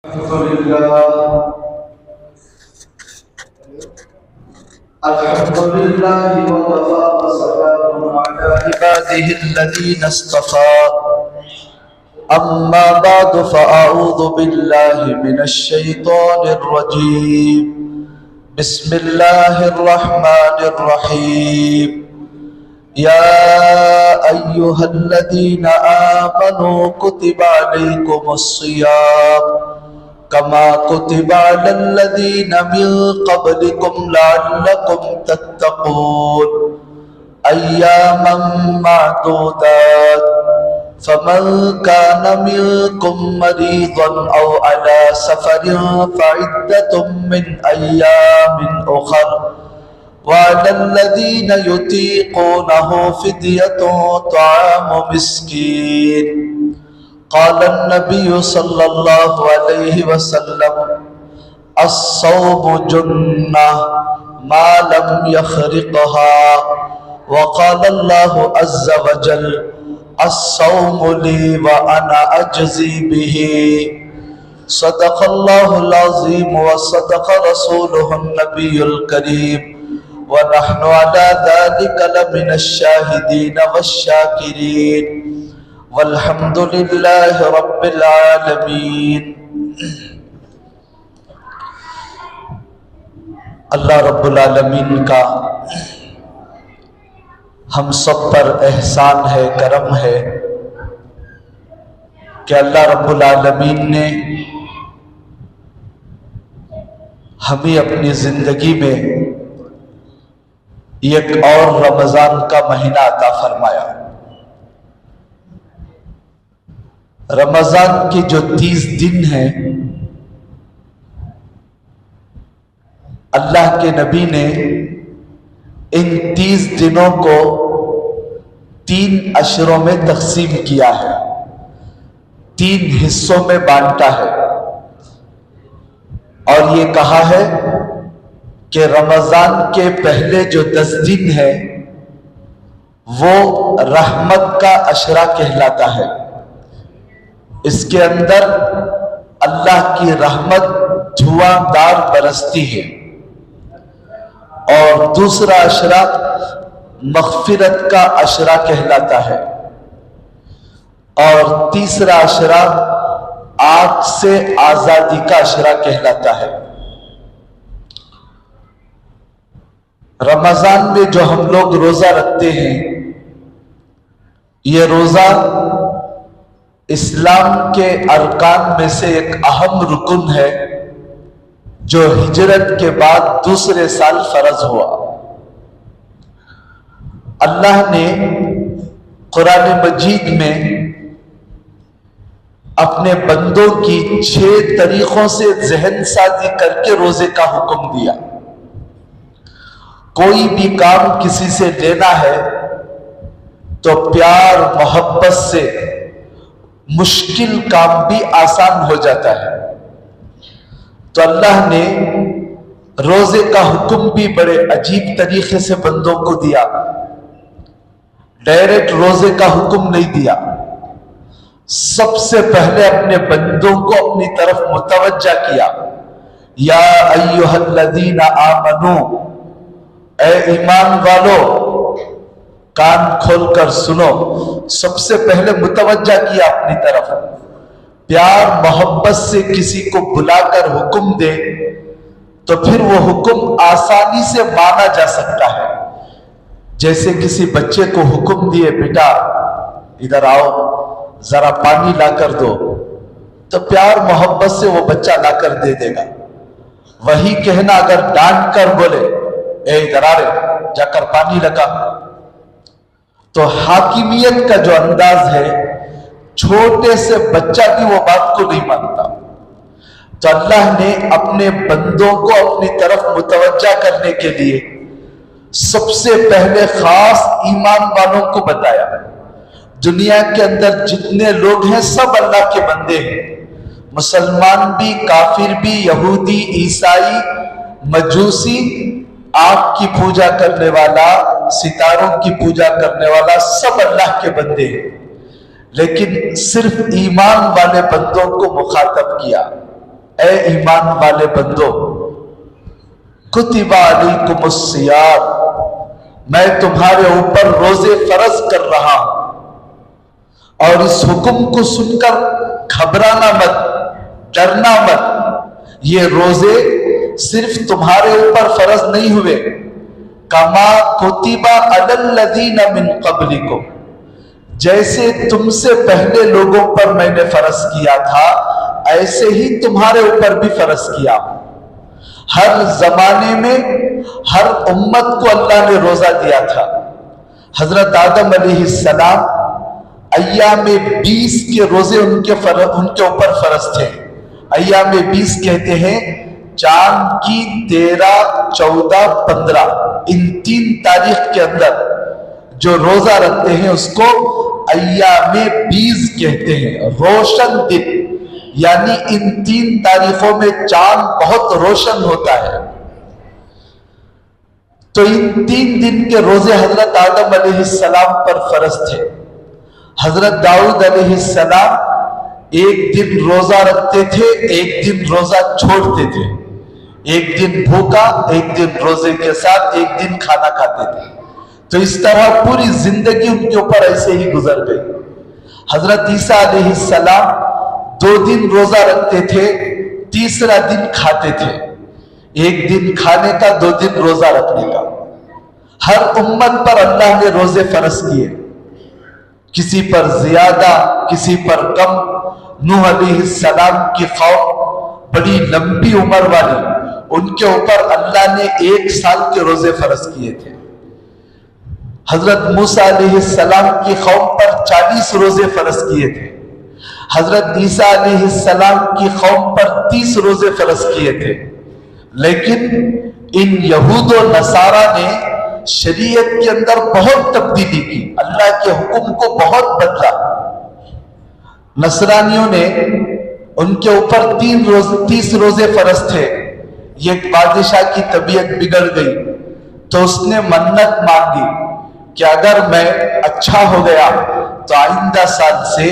الحمد لله وكفى وسلام على عباده الذين اصطفى أما بعد فأعوذ بالله من الشيطان الرجيم بسم الله الرحمن الرحيم يا أيها الذين آمنوا كتب عليكم الصيام كما كتب على الذين من قبلكم لعلكم تتقون أياما معدودات فمن كان منكم مريضا أو على سفر فعدة من أيام أخر وعلى الذين يطيقونه فدية طعام مسكين قال النبي صلى الله عليه وسلم الصوم جنة ما لم يخرقها وقال الله عز وجل الصوم لي وأنا أجزي به صدق الله العظيم وصدق رسوله النبي الكريم ونحن على ذلك لمن الشاهدين والشاكرين والحمد لله رب العالمین۔ اللہ رب العالمین کا ہم سب پر احسان ہے، کرم ہے کہ اللہ رب العالمین نے ہمیں اپنی زندگی میں ایک اور رمضان کا مہینہ عطا فرمایا۔ رمضان کے جو 30 دن ہیں، اللہ کے نبی نے ان 30 دنوں کو 3 اشروں میں تقسیم کیا ہے، 3 حصوں میں بانٹا ہے، اور یہ کہا ہے کہ رمضان کے پہلے جو 10 دن ہے وہ رحمت کا عشرہ کہلاتا ہے۔ اس کے اندر اللہ کی رحمت دھواں دار برستی ہے، اور دوسرا عشرہ مغفرت کا عشرہ کہلاتا ہے، اور تیسرا عشرہ آگ سے آزادی کا عشرہ کہلاتا ہے۔ رمضان میں جو ہم لوگ روزہ رکھتے ہیں، یہ روزہ اسلام کے ارکان میں سے ایک اہم رکن ہے جو ہجرت کے بعد دوسرے سال فرض ہوا۔ اللہ نے قرآن مجید میں اپنے بندوں کی 6 طریقوں سے ذہن سازی کر کے روزے کا حکم دیا۔ کوئی بھی کام کسی سے لینا ہے تو پیار محبت سے مشکل کام بھی آسان ہو جاتا ہے، تو اللہ نے روزے کا حکم بھی بڑے عجیب طریقے سے بندوں کو دیا۔ ڈائریکٹ روزے کا حکم نہیں دیا، سب سے پہلے اپنے بندوں کو اپنی طرف متوجہ کیا۔ یا ایھا الذین آمنو، اے ایمان والو کان کھول کر سنو، سب سے پہلے متوجہ کیا اپنی طرف۔ پیار محبت سے کسی کو بلا کر حکم دے تو پھر وہ حکم آسانی سے مانا جا سکتا ہے۔ جیسے کسی بچے کو حکم دیے، بیٹا ادھر آؤ ذرا پانی لا کر دو، تو پیار محبت سے وہ بچہ لا کر دے دے گا۔ وہی کہنا اگر ڈانٹ کر بولے، اے ادھر آ رہے جا کر پانی لگا، تو حاکمیت کا جو انداز ہے، چھوٹے سے بچہ بھی وہ بات کو نہیں مانتا۔ تو اللہ نے اپنے بندوں کو اپنی طرف متوجہ کرنے کے لیے سب سے پہلے خاص ایمان والوں کو بتایا۔ دنیا کے اندر جتنے لوگ ہیں سب اللہ کے بندے ہیں، مسلمان بھی، کافر بھی، یہودی، عیسائی، مجوسی، آگ کی پوجا کرنے والا، ستاروں کی پوجا کرنے والا، سب اللہ کے بندے ہیں، لیکن صرف ایمان والے بندوں کو مخاطب کیا۔ اے ایمان والے بندو، کتبا علیکم الصیام، میں تمہارے اوپر روزے فرض کر رہا ہوں، اور اس حکم کو سن کر گھبرانا مت، ڈرنا مت۔ یہ روزے صرف تمہارے اوپر فرض نہیں ہوئے، کما کتب علی الذین من قبلکم، جیسے تم سے پہلے لوگوں پر میں نے فرض کیا تھا ایسے ہی تمہارے اوپر بھی فرض کیا۔ ہر زمانے میں ہر امت کو اللہ نے روزہ دیا تھا۔ حضرت آدم علیہ السلام ایام 20 کے روزے ان کے اوپر فرض تھے۔ ایام 20 کہتے ہیں چاند کی 13، 14، 15 ان 3 تاریخ کے اندر جو روزہ رکھتے ہیں اس کو ایام 20 کہتے ہیں، روشن دن، یعنی ان 3 تاریخوں میں چاند بہت روشن ہوتا ہے۔ تو ان 3 دن کے روزے حضرت آدم علیہ السلام پر فرض تھے۔ حضرت داؤد علیہ السلام ایک دن روزہ رکھتے تھے، ایک دن روزہ چھوڑتے تھے، ایک دن بھوکا، ایک دن روزے کے ساتھ، ایک دن کھانا کھاتے تھے۔ تو اس طرح پوری زندگی ان کے اوپر ایسے ہی گزر گئی۔ حضرت عیسیٰ علیہ السلام 2 دن روزہ رکھتے تھے، تیسرا دن کھاتے تھے، ایک دن کھانے کا، 2 دن روزہ رکھنے کا۔ ہر امت پر اللہ نے روزے فرض کیے، کسی پر زیادہ، کسی پر کم۔ نوح علیہ السلام کی قوم بڑی لمبی عمر والی، ان کے اوپر اللہ نے 1 سال کے روزے فرض کیے تھے۔ حضرت موسیٰ علیہ السلام کی قوم پر 40 روزے فرض کیے تھے۔ حضرت عیسیٰ علیہ السلام کی قوم پر 30 روزے فرض کیے تھے۔ لیکن ان یہود و نصارہ نے شریعت کے اندر بہت تبدیلی کی، اللہ کے حکم کو بہت بدلا۔ نصرانیوں نے ان کے اوپر 30 روزے فرض تھے۔ یہ بادشاہ کی طبیعت بگڑ گئی تو اس نے منت مانگی کہ اگر میں اچھا ہو گیا تو آئندہ سال سے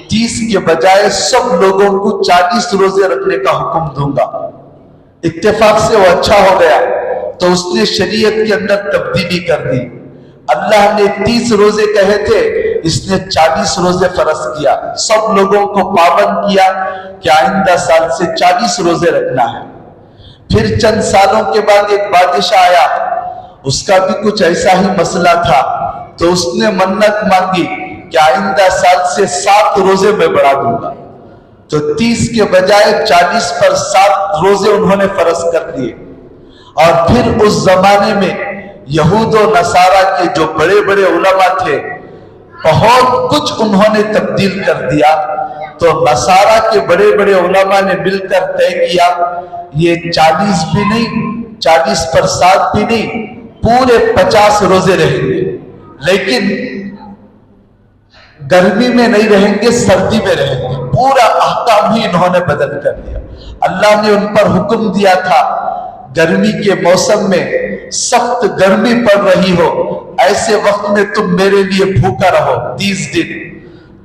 30 کے بجائے سب لوگوں کو 40 روزے رکھنے کا حکم دوں گا۔ اتفاق سے وہ اچھا ہو گیا تو اس نے شریعت کے اندر تبدیلی کر دی۔ اللہ نے 30 روزے کہے تھے، اس نے 40 روزے فرض کیا، سب لوگوں کو پابند کیا کہ آئندہ سال سے 40 روزے رکھنا ہے۔ پھر چند سالوں کے بعد ایک بادشاہ آیا، اس کا بھی کچھ ایسا ہی مسئلہ تھا، تو اس نے منت مانگی کہ آئندہ سال سے 7 روزے میں بڑھا دوں گا۔ تو 30 کے بجائے 40 پر 7 روزے انہوں نے فرض کر دیے۔ اور پھر اس زمانے میں یہود و نصارہ کے جو بڑے بڑے علماء تھے، بہت کچھ انہوں نے تبدیل کر دیا۔ تو نصارہ کے بڑے بڑے علماء نے مل کر طے کیا یہ 40 بھی نہیں، 40 پر 7 بھی نہیں، پورے 50 روزے رہیں گے، لیکن گرمی میں نہیں رہیں گے، سردی میں رہیں گے۔ پورا احکام ہی انہوں نے بدل کر دیا۔ اللہ نے ان پر حکم دیا تھا گرمی کے موسم میں سخت گرمی پڑ رہی ہو، ایسے وقت میں تم میرے لیے بھوکا رہو 30 دن۔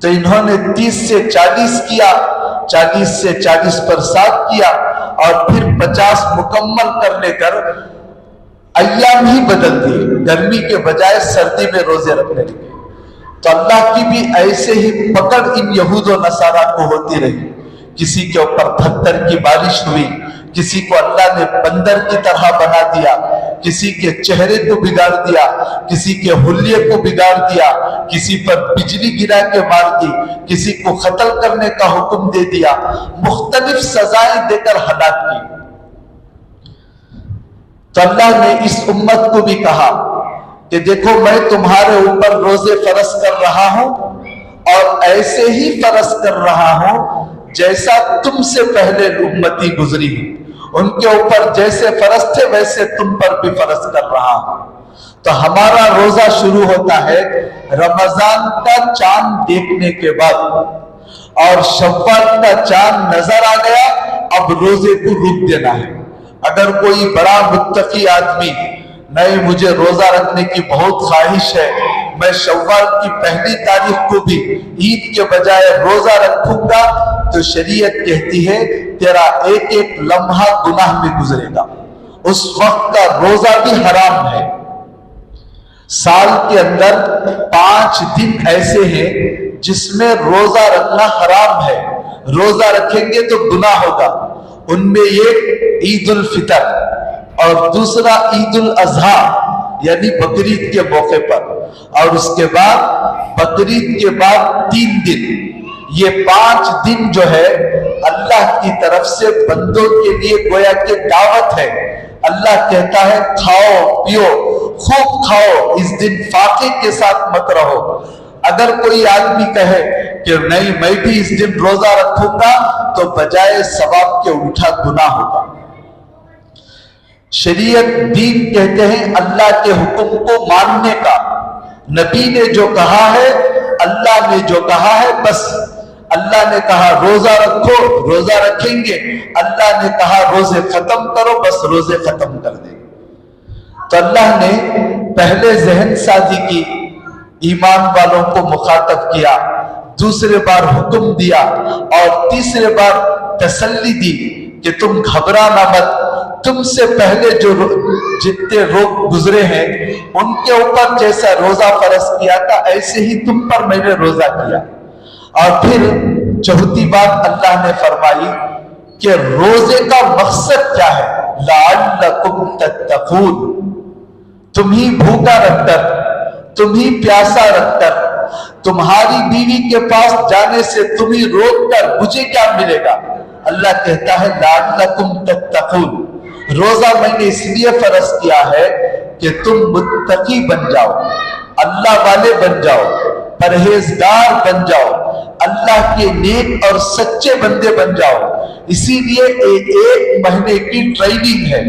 تو انہوں نے 30 سے 40 کیا، 40 سے 40 پر 7 کیا، اور پھر 50 مکمل کرنے کر ایام ہی بدل دیے، گرمی کے بجائے سردی میں روزے رکھنے لگے۔ تو اللہ کی بھی ایسے ہی پکڑ ان یہود و نصارہ کو ہوتی رہی۔ کسی کے اوپر پتھر کی بارش ہوئی، کسی کو اللہ نے بندر کی طرح بنا دیا، کسی کے چہرے کو بگاڑ دیا، کسی کے حلیے کو بگاڑ دیا، کسی پر بجلی گرا کے مار دی، کسی کو قتل کرنے کا حکم دے دیا، مختلف سزائیں دے کر ہلاک کی۔ تو اللہ نے اس امت کو بھی کہا کہ دیکھو میں تمہارے اوپر روزے فرض کر رہا ہوں، اور ایسے ہی فرض کر رہا ہوں جیسا تم سے پہلے امتی گزری، ان کے اوپر جیسے فرض تھے ویسے تم پر بھی فرض کر رہا ہوں۔ تو ہمارا روزہ شروع ہوتا ہے رمضان کا چاند دیکھنے کے بعد، اور شوال کا چاند نظر آ گیا، اب روزے کو روک دینا ہے۔ اگر کوئی بڑا متقی آدمی نہیں مجھے روزہ رکھنے کی بہت خواہش ہے، میں شوال کی پہلی تاریخ کو بھی عید کے بجائے روزہ رکھوں گا، تو شریعت کہتی ہے تیرا ایک ایک لمحہ گناہ میں گزرے گا، اس وقت کا روزہ بھی حرام ہے۔ سال کے اندر 5 دن ایسے ہیں جس میں روزہ رکھنا حرام ہے، روزہ رکھیں گے تو گناہ ہوگا۔ ان میں ایک عید الفطر اور دوسرا عید الاضحیٰ یعنی بقرعید کے موقع پر، اور اس کے بعد بقرعید کے بعد 3 دن۔ یہ 5 دن جو ہے اللہ کی طرف سے بندوں کے لیے گویا کہ دعوت ہے۔ اللہ کہتا ہے کھاؤ پیو، خوب کھاؤ، اس دن فاقے کے ساتھ مت رہو۔ اگر کوئی آدمی کہے کہ نہیں میں بھی اس دن روزہ رکھوں گا، تو بجائے ثواب کے الٹا گناہ ہوگا۔ شریعت دین کہتے ہیں اللہ کے حکم کو ماننے کا، نبی نے جو کہا ہے، اللہ نے جو کہا ہے، بس اللہ نے کہا روزہ رکھو، روزہ رکھیں گے، اللہ نے کہا روزے ختم کرو، بس روزے ختم کر دیں۔ تو اللہ نے پہلے ذہن سازی کی، ایمان والوں کو مخاطب کیا، دوسرے بار حکم دیا، اور تیسرے بار تسلی دی کہ تم گھبرانا مت، تم سے پہلے جو جتنے لوگ گزرے ہیں ان کے اوپر جیسا روزہ فرض کیا تھا ایسے ہی تم پر میں نے روزہ کیا۔ اور پھر چوتھی بات اللہ نے فرمائی کہ روزے کا مقصد کیا ہے، لعلکم تتقون، تم ہی بھوکا رکھ کر، تم ہی پیاسا رکھ کر، تمہاری بیوی کے پاس جانے سے تم ہی روک کر مجھے کیا ملے گا؟ اللہ کہتا ہے لعلکم تتقون، روزہ میں نے اس لیے فرض کیا ہے کہ تم متقی بن جاؤ، اللہ والے بن جاؤ، پرہیزگار بن جاؤ، اللہ کے نیک اور سچے بندے بن جاؤ۔ اسی لیے ایک مہینے کی ٹریننگ ہے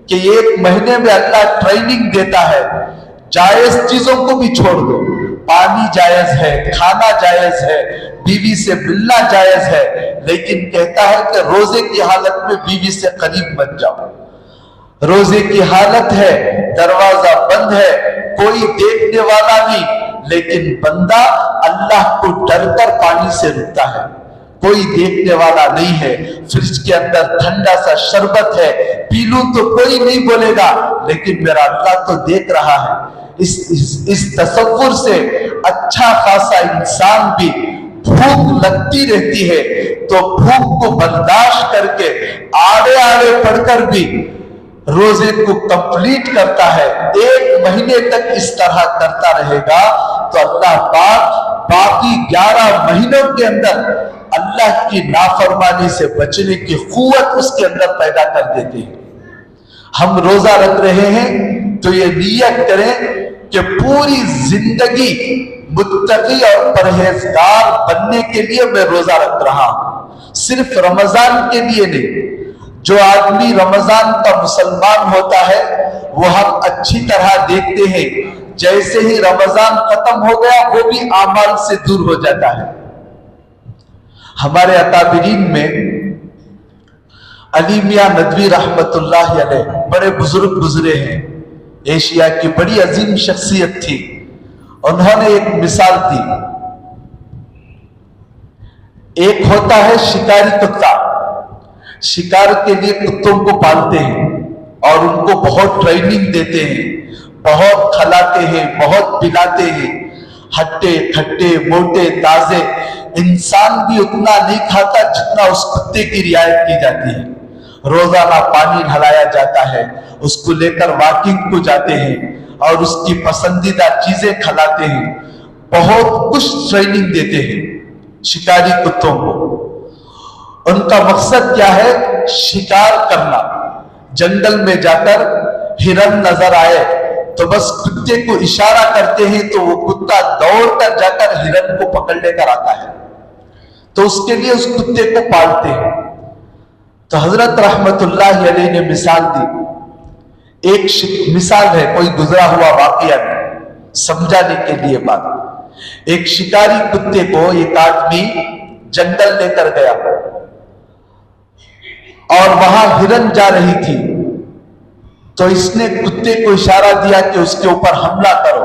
کہ 1 مہینے میں اللہ ٹریننگ دیتا ہے۔ جائز چیزوں کو بھی چھوڑ دو، پانی جائز ہے، کھانا جائز ہے، بیوی سے ملنا جائز ہے، لیکن کہتا ہے کہ روزے کی حالت میں بیوی سے قریب بن جاؤ۔ روزے کی حالت ہے، دروازہ بند ہے، کوئی دیکھنے والا نہیں، لیکن بندہ اللہ کو ڈر کر پانی سے رکتا ہے، کوئی دیکھنے والا نہیں ہے، فریج کے اندر ٹھنڈا سا شربت ہے، پی لوں تو کوئی نہیں بولے گا، لیکن میرا اللہ تو دیکھ رہا ہے۔ اس تصور سے اچھا خاصا انسان بھی بھوک لگتی رہتی ہے تو بھوک کو برداشت کر کے آڑے آڑے پڑھ کر بھی روزے کو کمپلیٹ کرتا ہے۔ 1 مہینے تک اس طرح کرتا رہے گا تو اللہ پاک باقی 11 مہینوں کے اندر اللہ کی نافرمانی سے بچنے کی قوت اس کے اندر پیدا کر دیتے ہیں۔ ہم روزہ رکھ رہے ہیں تو یہ نیت کریں کہ پوری زندگی متقی اور پرہیزگار بننے کے لیے میں روزہ رکھ رہا ہوں، صرف رمضان کے لیے نہیں۔ جو آدمی رمضان کا مسلمان ہوتا ہے وہ ہم اچھی طرح دیکھتے ہیں، جیسے ہی رمضان ختم ہو گیا وہ بھی اعمال سے دور ہو جاتا ہے۔ ہمارے اکابرین میں علی میاں ندوی رحمت اللہ علیہ بڑے بزرگ گزرے ہیں، ایشیا کی بڑی عظیم شخصیت تھی۔ انہوں نے ایک مثال دی، ایک ہوتا ہے شکاری کتا، شکار کے لیے کتوں کو پالتے ہیں اور ان کو بہت ٹریننگ دیتے ہیں، بہت کھلاتے ہیں، بہت پلاتے ہیں، ہٹے کھٹے موٹے تازے۔ انسان بھی اتنا نہیں کھاتا جتنا اس کتے کی رعایت کی جاتی ہے۔ روزانہ پانی ڈھلایا جاتا ہے، اس کو لے کر واکنگ کو جاتے ہیں اور اس کی پسندیدہ چیزیں کھلاتے ہیں، بہت کچھ ٹریننگ دیتے ہیں شکاری کتوں کو۔ ان کا مقصد کیا ہے؟ شکار کرنا۔ جنگل میں جا کر ہرن نظر آئے تو بس کتے کو اشارہ کرتے ہیں تو وہ کتا دوڑ کر جا کر ہرن کو پکڑ لے کر آتا ہے، تو اس کے لیے اس کتے کو پالتے ہیں۔ تو حضرت رحمت اللہ علیہ نے مثال دی، ایک مثال ہے، کوئی گزرا ہوا واقعہ نہیں، سمجھانے کے لیے بات۔ ایک شکاری کتے کو ایک آدمی جنگل لے کر گیا اور وہاں ہرن جا رہی تھی، تو اس نے کتے کو اشارہ دیا کہ اس کے اوپر حملہ کرو۔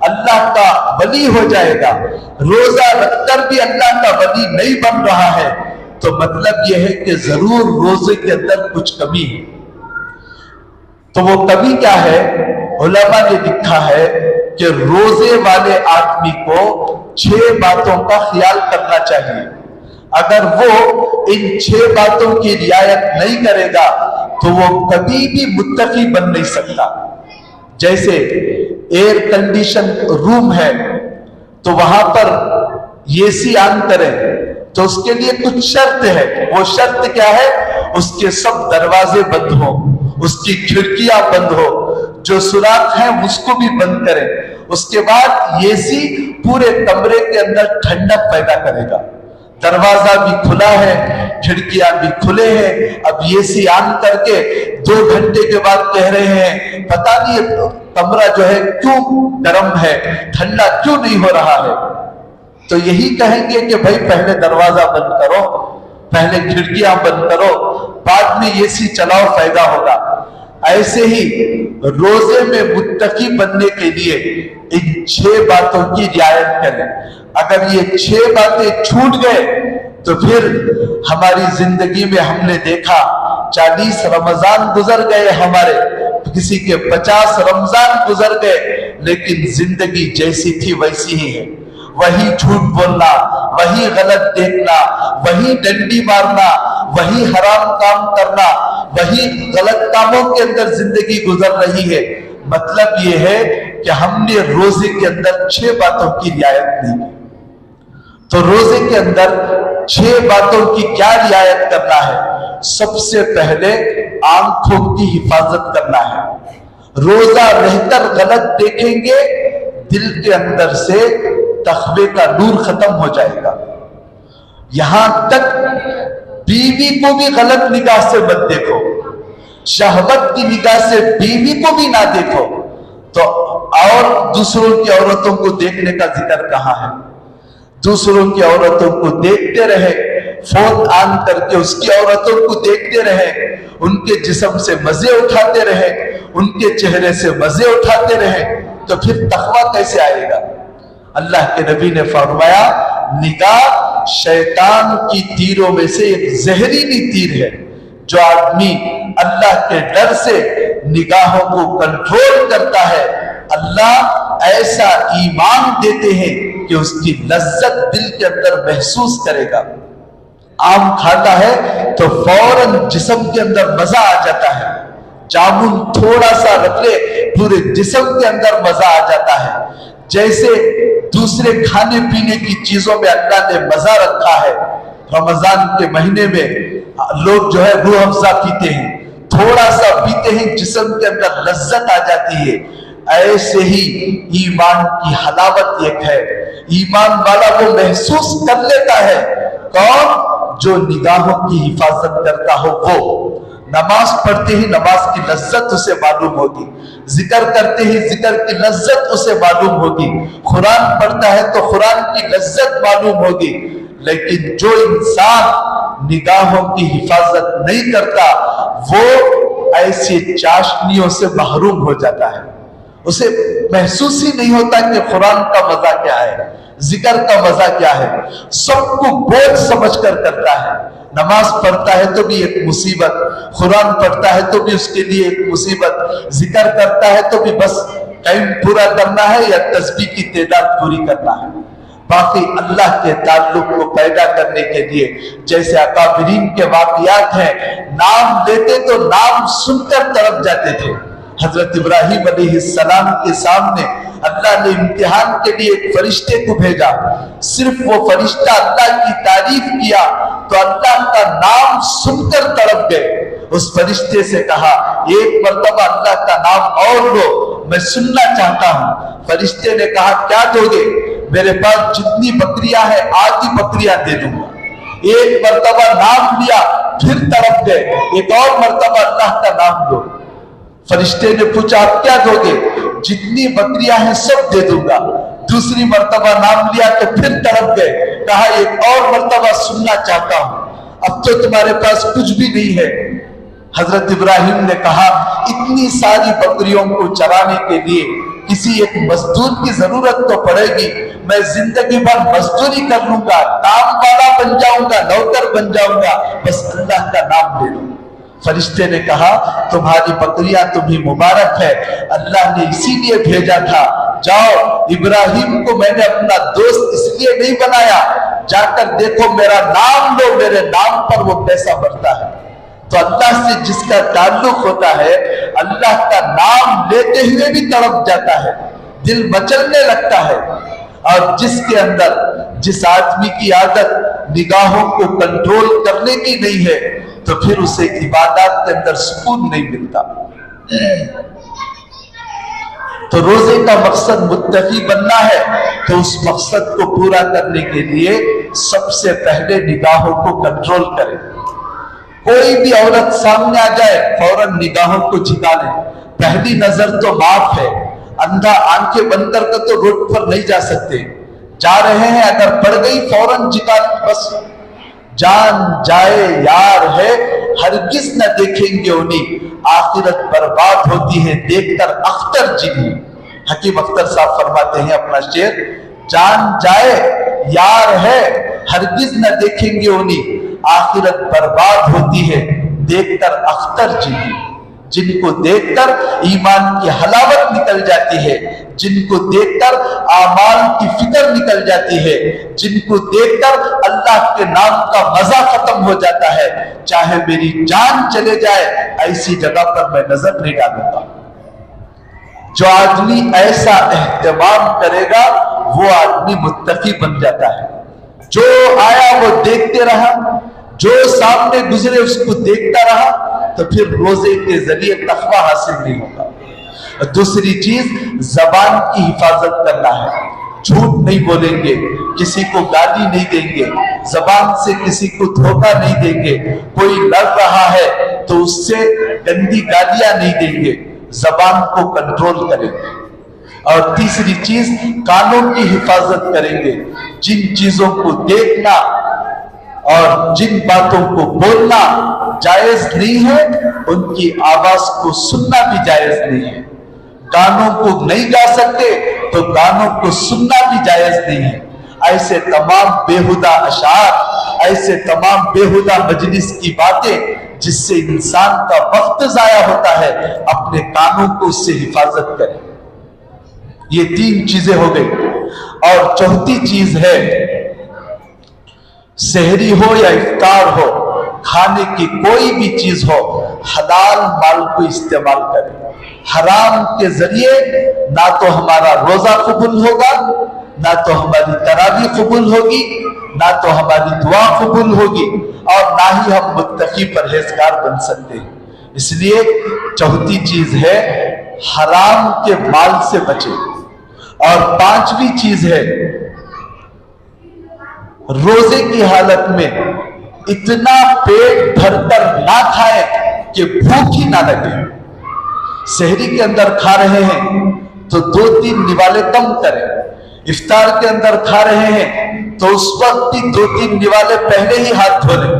اللہ کا ولی ہو جائے گا، روزہ رکھ کر بھی اللہ کا ولی نہیں بن رہا ہے، تو مطلب یہ ہے کہ ضرور روزے کے اندر کچھ کمی ہے۔ تو وہ کمی کیا ہے؟ علماء نے لکھا ہے کہ روزے والے آدمی کو 6 باتوں کا خیال کرنا چاہیے۔ اگر وہ ان 6 باتوں کی رعایت نہیں کرے گا تو وہ کبھی بھی متقی بن نہیں سکتا۔ جیسے ایئر کنڈیشن روم ہے تو وہاں پر اے سی آن کریں تو اس کے لیے کچھ شرط ہے۔ وہ شرط کیا ہے؟ اس کے سب دروازے بند ہوں، اس کی کھڑکیاں بند ہو، جو سوراخ ہیں اس کو بھی بند کریں۔ اس کے بعد اے سی پورے کمرے کے اندر ٹھنڈک پیدا کرے گا۔ دروازہ بھی کھلا ہے، کھڑکیاں بھی کھلے ہیں، اب اے سی آن کر کے 2 گھنٹے کے بعد کہہ رہے ہیں پتہ نہیں کمرہ جو ہے کیوں گرم ہے، ٹھنڈا کیوں نہیں ہو رہا ہے، تو یہی کہیں گے کہ بھائی پہلے دروازہ بند کرو، پہلے کھڑکیاں بند کرو، بعد میں اے سی چلاؤ، فائدہ ہوگا۔ ایسے ہی روزے میں متقی بننے کے لیے ان 6 باتوں کی رعایت کریں۔ اگر یہ 6 باتیں چھوٹ گئے تو پھر ہماری زندگی میں ہم نے دیکھا 40 رمضان گزر گئے ہمارے، کسی کے 50 رمضان گزر گئے، لیکن زندگی جیسی تھی ویسی ہی ہے۔ وہی جھوٹ بولنا، وہی غلط دیکھنا، وہی ڈنڈی مارنا، وہی حرام کام کرنا، وہی غلط کاموں کے اندر زندگی گزر رہی ہے۔ مطلب یہ ہے کہ ہم نے روزے کے اندر 6 باتوں کی رعایت نہیں کی۔ تو روزے کے اندر 6 باتوں کی کیا رعایت کرنا ہے؟ سب سے پہلے آنکھوں کی حفاظت کرنا ہے۔ روزہ رہ کر غلط دیکھیں گے، دل کے اندر سے تقوی کا نور ختم ہو جائے گا۔ یہاں تک بیوی کو بھی غلط نگاہ سے مت دیکھو، شہوت کی نگاہ سے بیوی کو بھی نہ دیکھو، تو اور دوسروں کی عورتوں کو دیکھنے کا ذکر کہاں ہے؟ دوسروں کی عورتوں کو دیکھتے رہے، فون آن کر کے اس کی عورتوں کو دیکھتے رہے، ان کے جسم سے مزے اٹھاتے رہے، ان کے چہرے سے مزے اٹھاتے رہے، تو پھر تقویٰ کیسے آئے گا؟ اللہ کے نبی نے فرمایا نگاہ شیطان کی تیروں میں سے ایک زہریلی تیر ہے۔ جو آدمی اللہ کے ڈر سے نگاہوں کو کنٹرول کرتا ہے، اللہ ایسا ایمان دیتے ہیں کہ اس کی لذت دل کے اندر محسوس کرے گا۔ آم کھاتا ہے تو فوراً جسم کے اندر مزہ آ جاتا ہے، جامن تھوڑا سا رکھ لے پورے جسم کے اندر مزہ آ جاتا ہے۔ جیسے دوسرے کھانے پینے کی چیزوں میں اللہ نے مزہ رکھا ہے، رمضان کے مہینے میں لوگ جو ہے روح افزا پیتے ہیں، تھوڑا سا پیتے ہیں جسم کے اندر لذت آ جاتی ہے۔ ایسے ہی ایمان کی حلاوت ایک ہے، ایمان والا وہ محسوس کر لیتا ہے۔ کون؟ جو نگاہوں کی حفاظت کرتا ہو۔ وہ نماز پڑھتے ہی نماز کی لذت اسے معلوم ہوگی، ذکر کرتے ہی ذکر کی لذت اسے معلوم ہوگی، قرآن پڑھتا ہے تو قرآن کی لذت معلوم ہوگی۔ لیکن جو انسان نگاہوں کی حفاظت نہیں کرتا وہ ایسی چاشنیوں سے محروم ہو جاتا ہے، اسے محسوس ہی نہیں ہوتا کہ قرآن کا مزہ کیا ہے، ذکر کا مزہ کیا ہے، سب کو بوجھ سمجھ کر کرتا ہے۔ نماز پڑھتا ہے تو بھی ایک مصیبت، قرآن پڑھتا ہے تو بھی اس کے لیے ایک مصیبت، ذکر کرتا ہے تو بھی بس ٹائم پورا کرنا ہے یا تسبیح کی تعداد پوری کرنا ہے۔ باقی اللہ کے تعلق کو پیدا کرنے کے لیے جیسے اکابرین کے واقعات ہیں، نام لیتے تو نام سن کر طرف جاتے تھے۔ حضرت ابراہیم علیہ السلام کے سامنے اللہ نے امتحان کے لیے ایک فرشتے کو بھیجا، صرف وہ فرشتہ اللہ کی تعریف کیا تو اللہ کا نام سن کر تڑپ گئے۔ اس فرشتے سے کہا ایک مرتبہ اللہ کا نام اور لو، میں سننا چاہتا ہوں۔ فرشتے نے کہا کیا دو گے؟ میرے پاس جتنی بکریاں ہیں آدھی بکریاں دے دوں گا۔ ایک مرتبہ نام لیا، پھر تڑپ گئے، ایک اور مرتبہ اللہ کا نام دو۔ فرشتے نے پوچھا آپ کیا دو گے؟ جتنی بکریاں ہیں سب دے دوں گا۔ دوسری مرتبہ نام لیا تو پھر تڑپ گئے، کہا ایک اور مرتبہ سننا چاہتا ہوں، اب تو تمہارے پاس کچھ بھی نہیں ہے۔ حضرت ابراہیم نے کہا اتنی ساری بکریوں کو چرانے کے لیے کسی ایک مزدور کی ضرورت تو پڑے گی، میں زندگی بھر مزدوری کر لوں گا، کام والا بن جاؤں گا، نوکر بن جاؤں گا، بس اللہ کا نام لے لوں۔ فرشتے نے کہا تمہاری بکریاں تمہیں مبارک ہے، اللہ نے اسی لیے بھیجا تھا، جاؤ ابراہیم کو میں نے اپنا دوست اس لیے نہیں بنایا، جا کر دیکھو میرا نام لو، میرے نام پر وہ پیسہ بڑھتا ہے۔ تو اللہ سے جس کا تعلق ہوتا ہے اللہ کا نام لیتے ہوئے بھی تڑپ جاتا ہے، دل مچلنے لگتا ہے۔ اور جس کے اندر جس آدمی کی عادت نگاہوں کو کنٹرول کرنے کی نہیں ہے تو پھر اسے عبادات کے اندر سکون نہیں ملتا۔ تو روزے کا مقصد متقی بننا ہے، تو اس مقصد کو پورا کرنے کے لیے سب سے پہلے نگاہوں کو کنٹرول کریں۔ کوئی بھی عورت سامنے آ جائے فوراً نگاہوں کو جھکا لیں، پہلی نظر تو معاف ہے، اندھا آنکھیں بند کر کے تو روڈ پر نہیں جا سکتے، جا رہے ہیں اگر پڑ گئی فوراً جھکا لیں، بس جان جائے یار ہے ہرگز نہ دیکھیں گے انہیں، آخرت برباد ہوتی ہے دیکھ کر اختر جنہیں۔ حکیم اختر صاحب فرماتے ہیں اپنا شعر، جان جائے یار ہے ہرگز نہ دیکھیں گے انہیں، آخرت برباد ہوتی ہے دیکھ کر اختر جنہیں۔ جن کو دیکھ کر ایمان کی حلاوت نکل جاتی ہے، جن کو دیکھ کر اعمال کی فکر نکل جاتی ہے، جن کو دیکھ کر اللہ کے نام کا مزہ ختم ہو جاتا ہے، چاہے میری جان چلے جائے ایسی جگہ پر میں نظر نہیں ڈالوں گا۔ جو آدمی ایسا اہتمام کرے گا وہ آدمی متقی بن جاتا ہے۔ جو آیا وہ دیکھتے رہا، جو سامنے گزرے اس کو دیکھتا رہا، تو پھر روزے کے ذریعے تقوی حاصل نہیں ہوگا۔ دوسری چیز زبان کی حفاظت کرنا ہے، جھوٹ نہیں بولیں گے، کسی کو گالی نہیں دیں گے، زبان سے کسی کو دھوکہ نہیں دیں گے، کوئی لڑ رہا ہے تو اس سے گندی گالیاں نہیں دیں گے، زبان کو کنٹرول کریں گے۔ اور تیسری چیز کانوں کی حفاظت کریں گے، جن چیزوں کو دیکھنا اور جن باتوں کو بولنا جائز نہیں ہے ان کی آواز کو سننا بھی جائز نہیں ہے۔ گانوں کو نہیں گا سکتے تو گانوں کو سننا بھی جائز نہیں ہے۔ ایسے تمام بیہودہ اشعار، ایسے تمام بیہودہ مجلس کی باتیں جس سے انسان کا وقت ضائع ہوتا ہے، اپنے کانوں کو اس سے حفاظت کریں۔ یہ تین چیزیں ہو گئی۔ اور چوتھی چیز ہے سحری ہو یا افطار ہو، کھانے کی کوئی بھی چیز ہو حلال مال کو استعمال کریں۔ حرام کے ذریعے نہ تو ہمارا روزہ قبول ہوگا، نہ تو ہماری تراویح قبول ہوگی، نہ تو ہماری دعا قبول ہوگی، اور نہ ہی ہم متقی پرہیزگار بن سکتے ہیں۔ اس لیے چوتھی چیز ہے حرام کے مال سے بچیں۔ اور پانچویں چیز ہے روزے کی حالت میں اتنا پیٹ بھر کر نہ کھائیں کہ بھوک ہی نہ لگے۔ سحری کے اندر کھا رہے ہیں تو 2-3 نوالے کم کریں، افطار کے اندر کھا رہے ہیں تو اس وقت بھی 2-3 نوالے پہلے ہی ہاتھ دھو لیں۔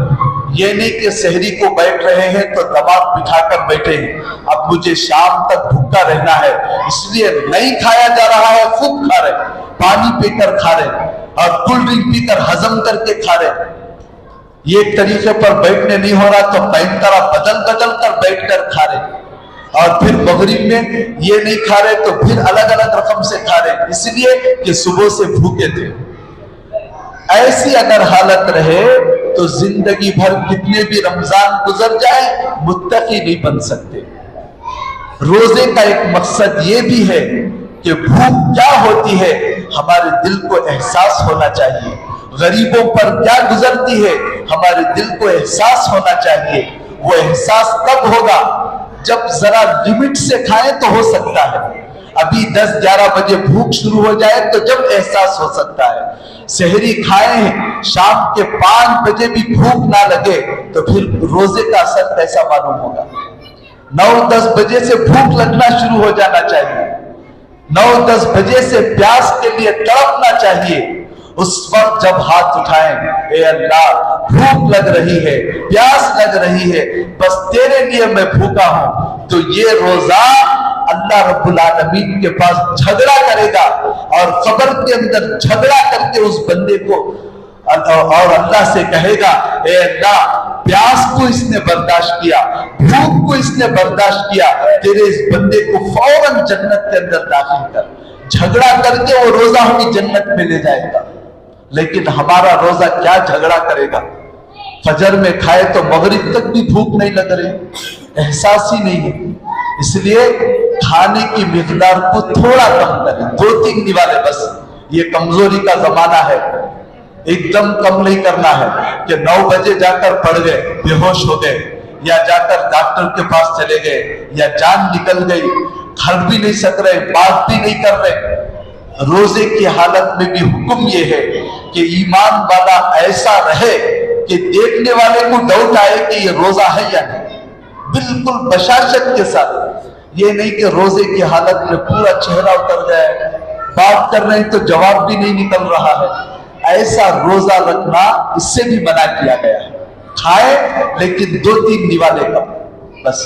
یہ نہیں کہ سحری کو بیٹھ رہے ہیں تو دماغ بٹھا کر بیٹھے ہیں، اب مجھے شام تک بھوکا رہنا ہے اس لیے نہیں کھایا جا رہا ہے، خوب کھا رہے، پانی پی کر کھا رہے اور کولڈ ڈرنک پی کر ہضم کر کے کھا رہے۔ یہ ایک طریقے پر بیٹھنے نہیں ہو رہا تو پینترا بدل بدل کر بیٹھ کر کھا رہے، اور پھر مغرب میں یہ نہیں کھا رہے تو پھر الگ الگ رقم سے کھا رہے، اس لیے کہ صبح سے بھوکے تھے۔ ایسی اگر حالت رہے تو زندگی بھر کتنے بھی رمضان گزر جائے متقی نہیں بن سکتے۔ روزے کا ایک مقصد یہ بھی ہے کہ بھوک کیا ہوتی ہے ہمارے دل کو احساس ہونا چاہیے، غریبوں پر کیا گزرتی ہے ہمارے دل کو احساس ہونا چاہیے۔ وہ احساس کب ہوگا؟ جب ذرا لمٹ سے کھائیں تو ہو سکتا ہے، ابھی 10-11 بجے بھوک شروع ہو جائے تو جب احساس ہو سکتا ہے۔ سحری کھائیں شام کے 5 بجے بھی بھوک نہ لگے تو پھر روزے کا اثر کیسا معلوم ہوگا؟ 9-10 بجے سے بھوک لگنا شروع ہو جانا چاہیے، 9-10 بجے سے پیاس کے لیے تڑپنا چاہیے۔ اس وقت جب ہاتھ اٹھائیں، اے اللہ بھوک لگ رہی ہے، پیاس لگ رہی ہے، بس تیرے لیے میں بھوکا ہوں، تو یہ روزہ اللہ رب العالمین کے پاس جھگڑا کرے گا اور قبر کے اندر جھگڑا کر کے اس بندے کو اور اللہ سے کہے گا اے اللہ پیاس کو اس نے برداشت کیا, بھوک کو اس نے برداشت کیا, تیرے اس بندے کو فوراً جنت کے اندر داخل کر. جھگڑا کر کے وہ روزہ ہمیں جنت میں لے جائے گا. لیکن ہمارا روزہ کیا جھگڑا کرے گا؟ فجر میں کھائے تو مغرب تک بھی بھوک نہیں لگ رہی, احساس ہی نہیں ہے. اس لیے کھانے کی مقدار کو تھوڑا کم کریں, 2-3 نوالے بس. یہ کمزوری کا زمانہ ہے, ایک دم کم نہیں کرنا ہے کہ 9 بجے جا کر پڑ گئے, بے ہوش ہو گئے, یا جا کر ڈاکٹر کے پاس چلے گئے, یا جان نکل گئی, کھڑ بھی نہیں سک رہے, بات بھی نہیں کر رہے. روزے کی حالت میں بھی حکم یہ ہے کہ ایمان والا ایسا رہے کہ دیکھنے والے کو ڈاؤٹ آئے کہ یہ روزہ ہے یا نہیں, بالکل بشاشت کے ساتھ. یہ نہیں کہ روزے کی حالت میں پورا چہرہ اتر جائے, بات کر رہے ہیں تو جواب بھی نہیں نکل رہا ہے. ایسا روزہ رکھنا اس سے بھی منع کیا گیا ہے. کھائے لیکن 2-3 نوالے کم بس.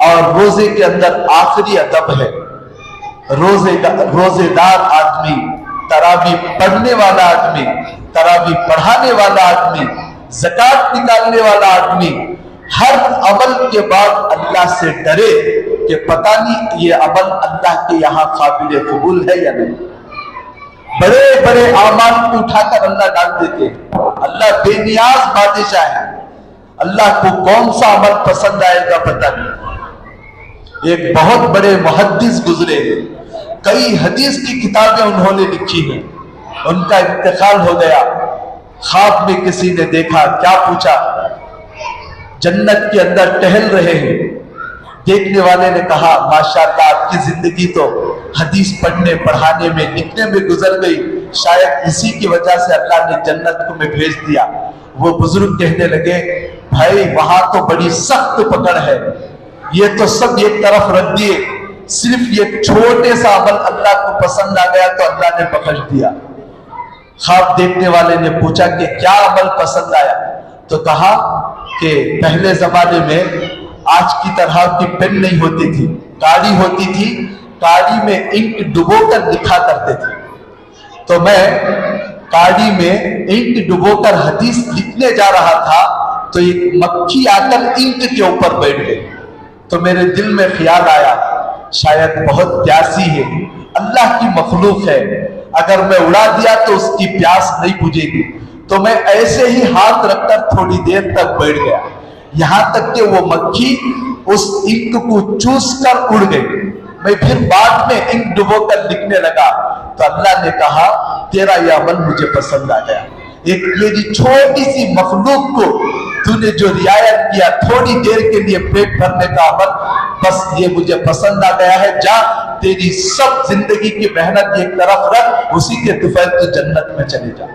اور روزے کے اندر آخری ادب ہے, روزے دار آدمی, تراویح پڑھنے والا آدمی, تراویح پڑھانے والا آدمی, زکات نکالنے والا آدمی ہر عمل کے بعد اللہ سے ڈرے کہ پتہ نہیں یہ عمل اللہ کے یہاں قابل قبول ہے یا نہیں. بڑے بڑے اعمال کو اٹھا کر اللہ ڈال دیتے. اللہ بے نیاز بادشاہ ہے, اللہ کو کون سا عمل پسند آئے گا پتہ نہیں. ایک بہت بڑے محدث گزرے ہیں, کئی حدیث کی کتابیں انہوں نے لکھی ہیں. ان کا انتقال ہو گیا. خواب میں کسی نے دیکھا, کیا پوچھا, جنت کے اندر ٹہل رہے ہیں. دیکھنے والے نے کہا ماشاءاللہ آپ کی زندگی تو حدیث پڑھنے پڑھانے میں لکھنے میں گزر گئی, شاید اسی کی وجہ سے اللہ نے جنت کو میں بھیج دیا. وہ بزرگ کہنے لگے بھائی وہاں تو بڑی سخت پکڑ ہے, یہ تو سب ایک طرف رکھ دیے, صرف یہ چھوٹے سا عمل اللہ کو پسند آ گیا تو اللہ نے بخش دیا. خواب دیکھنے والے نے پوچھا کہ کیا عمل پسند آیا, تو کہا کہ پہلے زمانے میں آج کی طرح کی پین نہیں ہوتی تھی, کاڑی ہوتی تھی, کاڑی میں انک ڈبو کر لکھا کرتے تھے. تو میں کاڑی میں انک ڈبو کر حدیث لکھنے جا رہا تھا تو ایک مکھی آ کر انک کے اوپر بیٹھ گئی. تو میرے دل میں خیال آیا شاید بہت پیاسی ہے, اللہ کی مخلوق ہے, اگر میں اڑا دیا تو اس کی پیاس نہیں بجھے گی. تو میں ایسے ہی ہاتھ رکھ کر تھوڑی دیر تک بیٹھ گیا, یہاں تک کہ وہ مکھی اس انک کو چوس کر اڑ گئی. میں پھر بعد میں انک ڈبو کر لکھنے لگا تو اللہ نے کہا تیرا یہ عمل مجھے پسند آ گیا. ایک میری چھوٹی سی مخلوق کو تو نے جو رعایت کیا, تھوڑی دیر کے لیے پیٹ بھرنے کا عمل, بس یہ مجھے پسند آ گیا ہے. جا تیری سب زندگی کی محنت ایک طرف رکھ, اسی کے دفعہ تو جنت میں چلے جا.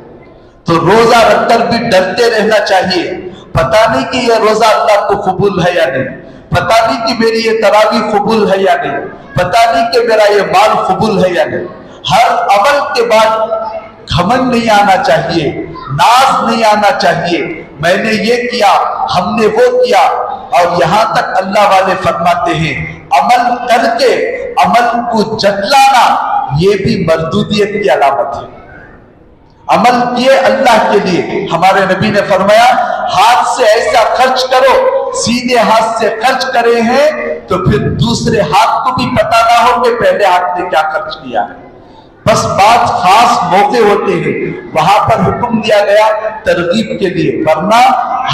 تو روزہ رکھ کر بھی ڈرتے رہنا چاہیے. پتہ نہیں کہ یہ روزہ اللہ کو قبول ہے یا نہیں, پتہ نہیں کہ میری یہ تراویح قبول ہے یا نہیں, پتہ نہیں کہ میرا یہ مال قبول ہے یا نہیں. ہر عمل کے بعد گھمنڈ نہیں آنا چاہیے, ناز نہیں آنا چاہیے, میں نے یہ کیا, ہم نے وہ کیا. اور یہاں تک اللہ والے فرماتے ہیں عمل کر کے عمل کو جتلانا یہ بھی مردودیت کی علامت ہے. عمل کیے اللہ کے لیے. ہمارے نبی نے فرمایا ہاتھ سے ایسا خرچ کرو, سیدھے ہاتھ سے خرچ کرے ہیں تو پھر دوسرے ہاتھ کو بھی پتہ نہ ہو کہ پہلے ہاتھ نے کیا خرچ کیا ہے. بس بات خاص موقع ہوتے ہیں وہاں پر حکم دیا گیا ترغیب کے لیے, ورنہ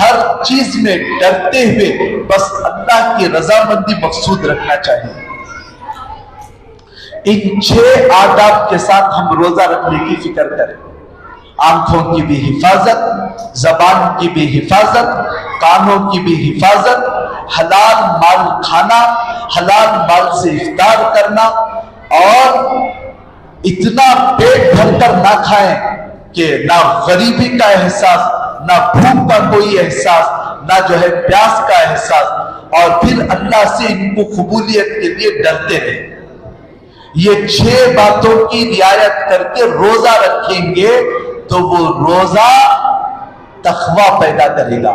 ہر چیز میں ڈرتے ہوئے بس اللہ کی رضامندی مقصود رکھنا چاہیے. ان 6 آداب کے ساتھ ہم روزہ رکھنے کی فکر کریں. آنکھوں کی بھی حفاظت, زبان کی بھی حفاظت, کانوں کی بھی حفاظت, حلال مال کھانا, حلال مال سے افطار کرنا, اور اتنا پیٹ بھر کر نہ کھائیں کہ نہ غریبی کا احساس, نہ بھوک کا کوئی احساس, نہ جو ہے پیاس کا احساس, اور پھر اللہ سے ان کو قبولیت کے لیے ڈرتے رہیں. یہ 6 باتوں کی رعایت کر کے روزہ رکھیں گے تو وہ روزہ تقویٰ پیدا کرے گا.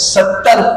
70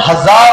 1000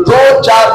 2-4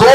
2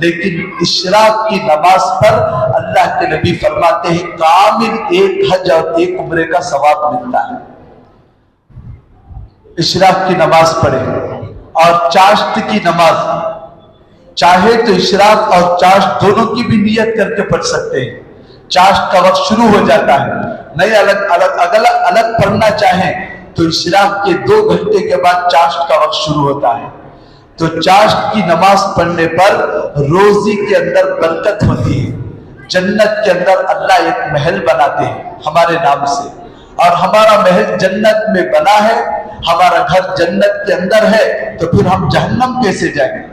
لیکن اشراق کی نماز پر اللہ کے نبی فرماتے ہیں کامل ایک حج اور ایک عمرے کا ثواب ملتا ہے۔ اشراق کی نماز پڑھیں اور چاشت کی نماز، چاہے تو اشراق اور چاشت دونوں کی بھی نیت کر کے پڑھ سکتے ہیں۔ چاشت کا وقت شروع ہو جاتا ہے، نہیں الگ پڑھنا چاہیں تو اشراق کے 2 گھنٹے کے بعد چاشت کا وقت شروع ہوتا ہے۔ تو چاشت کی نماز پڑھنے پر روزی کے اندر برکت ہوتی ہے، جنت کے اندر اللہ ایک محل بناتے ہیں ہمارے نام سے، اور ہمارا محل جنت میں بنا ہے، ہمارا گھر جنت کے اندر ہے، تو پھر ہم جہنم کیسے جائیں گے؟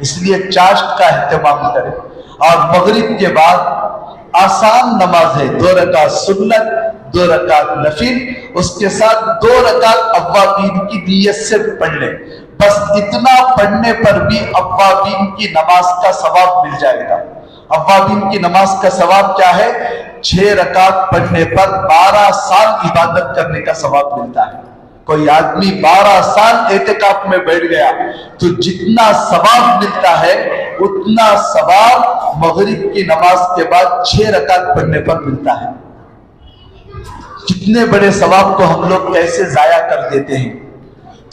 اس لیے چاشت کا اہتمام کریں۔ اور مغرب کے بعد آسان نماز ہے، 2 رکعت سنت، 2 رکعت نفل، اس کے ساتھ 2 رکعت اوابین کی نیت سے پڑھ لیں۔ بس اتنا پڑھنے پر بھی اوابین کی نماز کا ثواب مل جائے گا۔ اوابین کی نماز کا ثواب کیا ہے؟ 6 رکعت پڑھنے پر 12 سال عبادت کرنے کا ثواب ملتا ہے۔ کوئی آدمی 12 سال اعتکاف میں بیٹھ گیا تو جتنا ثواب ملتا ہے اتنا ثواب مغرب کی نماز کے بعد 6 رکعت پڑھنے پر ملتا ہے۔ کتنے بڑے ثواب کو ہم لوگ کیسے ضائع کر دیتے ہیں۔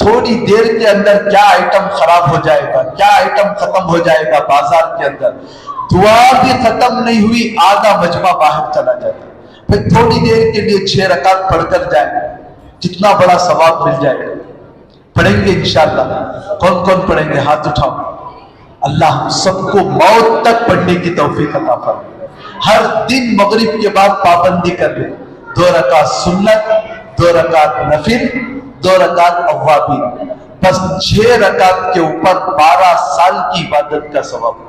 تھوڑی دیر کے اندر کیا آئٹم خراب ہو جائے گا، کیا آئٹم ختم ہو جائے گا بازار کے اندر، دعا بھی ختم نہیں ہوئی آدھا مجمع باہر چلا جاتا ہے۔ پھر تھوڑی دیر کے لیے 6 رکعت پڑھ کر جائیں، کتنا بڑا ثواب مل جائے گا۔ پڑھیں گے انشاءاللہ؟ کون کون پڑھیں گے؟ ہاتھ اٹھاؤ۔ اللہ ہم سب کو موت تک پڑھنے کی توفیق عطا فرمائے۔ ہر دن مغرب کے بعد پابندی کر لیں، 2 رکعت سنت، 2 رکعت نفل، 2 رکعت اوابین، بس 6 رکعت کے اوپر 12 سال کی عبادت کا ثواب۔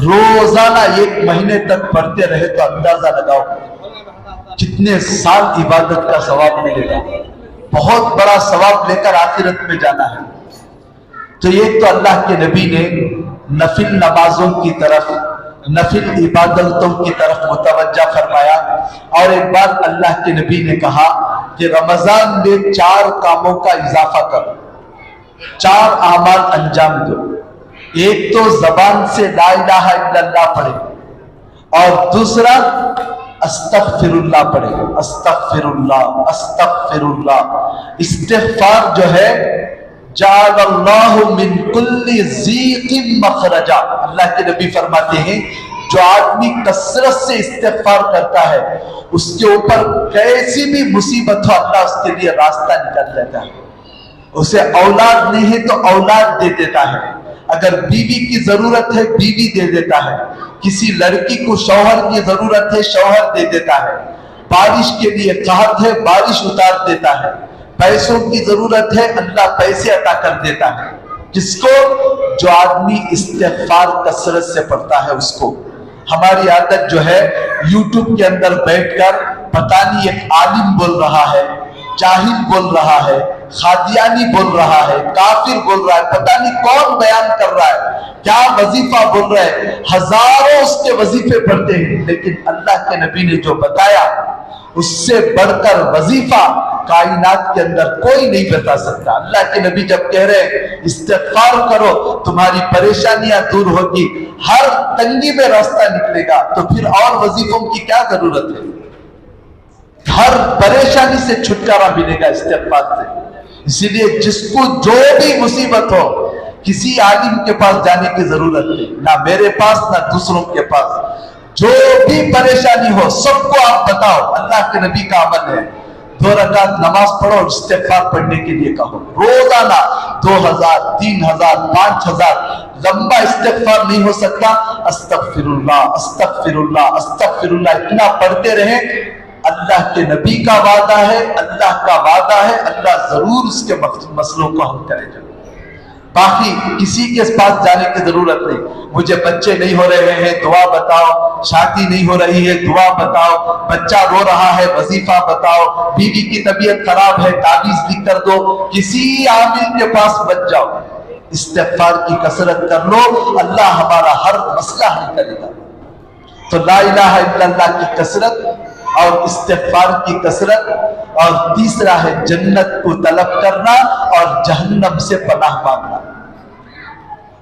روزانہ 1 مہینے تک پڑھتے رہے تو اندازہ لگاؤ کتنے سال عبادت کا ثواب ملے گا۔ بہت بڑا ثواب لے کر آخرت میں جانا ہے۔ تو یہ تو اللہ کے نبی نے نفل نمازوں کی طرف، نفل عبادتوں کی طرف متوجہ فرمایا۔ اور ایک بات اللہ کے نبی نے کہا کہ رمضان میں 4 کاموں کا اضافہ کرو، 4 اعمال انجام دو۔ ایک تو زبان سے لا الہ الا اللہ پڑھے، اور دوسرا استغفر اللہ پڑھے، استغفر اللہ، استغفر اللہ۔ استغفار جو ہے جعل اللہ من کل ضیق مخرجا، اللہ کے نبی فرماتے ہیں جو آدمی کثرت سے استغفار کرتا ہے اس کے اوپر کیسی بھی مصیبت ہو اللہ اس کے لیے راستہ نکال دیتا ہے۔ اسے اولاد نہیں ہے تو اولاد دے دیتا ہے، اگر بیوی کی ضرورت ہے بیوی دے دیتا ہے، کسی لڑکی کو شوہر کی ضرورت ہے شوہر دے دیتا ہے، بارش کے لیے قحط ہے بارش اتار دیتا ہے، پیسوں کی ضرورت ہے اللہ پیسے عطا کر دیتا ہے۔ جس کو؟ جو آدمی استغفار کثرت سے پڑھتا ہے اس کو۔ ہماری عادت جو ہے یوٹیوب کے اندر بیٹھ کر پتہ نہیں ایک عالم بول رہا ہے، جاہل بول رہا ہے، خادیانی بول رہا ہے، کافر بول رہا ہے، پتہ نہیں کون بیان کر رہا ہے، کیا وظیفہ بول رہا ہے، ہزاروں اس کے وظیفے پڑھتے ہیں، لیکن اللہ کے نبی نے جو بتایا اس سے بڑھ کر وظیفہ کائنات کے اندر کوئی نہیں بتا سکتا۔ اللہ کے نبی جب کہہ رہے ہیں استغفار کرو تمہاری پریشانیاں دور ہوگی، ہر تنگی میں راستہ نکلے گا، تو پھر اور وظیفوں کی کیا ضرورت ہے؟ ہر پریشانی سے چھٹکارا ملے گا استغفار سے۔ اسی لیے جس کو جو بھی مصیبت ہو کسی عالم کے پاس جانے کی ضرورت نہیں، نہ میرے پاس نہ دوسروں کے پاس، جو بھی پریشانی ہو سب کو آپ بتاؤ۔ اللہ کے نبی کا عمل ہے 2 رکعت نماز پڑھو اور استغفار پڑھنے کے لیے کہو، روزانہ 2000 3000 5000، لمبا استغفار نہیں ہو سکتا، استغفر اللہ استغفر اللہ استغفر اللہ اتنا پڑھتے رہیں۔ اللہ کے نبی کا وعدہ ہے، اللہ کا وعدہ ہے، اللہ ضرور اس کے مسئلوں کو حل کرے گا۔ باقی کسی کے پاس جانے کی ضرورت نہیں، مجھے بچے نہیں ہو رہے ہیں دعا بتاؤ، شادی نہیں ہو رہی ہے دعا بتاؤ، بچہ رو رہا ہے وظیفہ بتاؤ، بیوی کی طبیعت خراب ہے تعویذ لکھ کر دو، کسی عامل کے پاس بچ جاؤ، استغفار کی کثرت کر لو، اللہ ہمارا ہر مسئلہ حل کرے گا۔ تو لا الہ الا اللہ کی کثرت اور استغفار کی کثرت، اور تیسرا ہے جنت کو طلب کرنا اور جہنم سے پناہ مانگنا۔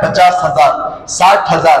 50,000, 60,000।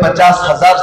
50,000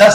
10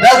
10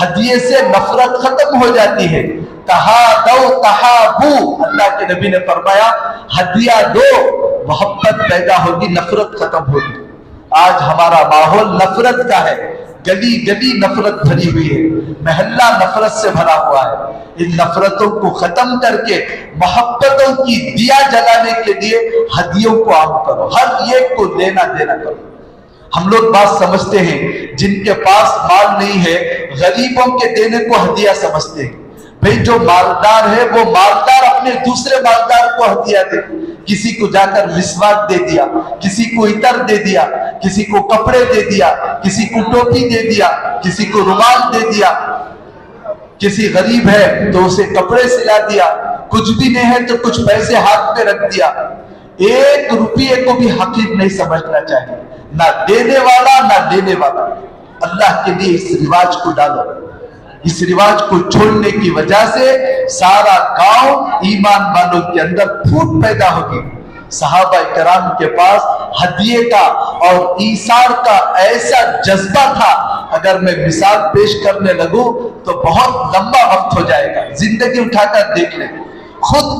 ہدیے سے نفرت ختم ہو جاتی ہے. تہادو تہابو، اللہ کے نبی نے فرمایا ہدیہ دو، محبت پیدا ہوگی، نفرت ختم ہوگی. آج ہمارا ماحول نفرت کا ہے، گلی گلی نفرت بھری ہوئی ہے، محلہ نفرت سے بھرا ہوا ہے. ان نفرتوں کو ختم کر کے محبتوں کی دیا جلانے کے لیے ہدیوں کو عام کرو، ہر ایک کو لینا دینا کرو. ہم لوگ بات سمجھتے ہیں جن کے پاس مال نہیں ہے غریبوں کے دینے کو ہدیہ سمجھتے ہیں. بھئی جو مالدار ہے وہ مالدار اپنے دوسرے مالدار کو ہدیہ دے. کسی کو جا کر مسواک دے دیا، کسی کو عطر دے دیا، کسی کو کپڑے دے دیا، کسی کو ٹوپی دے دیا، کسی کو رومال دے دیا. کسی غریب ہے تو اسے کپڑے سلا دیا، کچھ بھی نہیں ہے تو کچھ پیسے ہاتھ پہ رکھ دیا. ایک روپیے کو بھی حقیر نہیں سمجھنا چاہیے، نہ دینے والا نہ لینے والا. اللہ کے لیے اس رواج کو ڈالو. اس رواج کو چھوڑنے کی وجہ سے سارا گاؤں ایمان والوں کے اندر پھوٹ پیدا ہوگی. صحابہ کرام کے پاس ہدیے کا اور ایثار کا ایسا جذبہ تھا، اگر میں مثال پیش کرنے لگوں تو بہت لمبا وقت ہو جائے گا. زندگی اٹھا کر دیکھ لیں. خود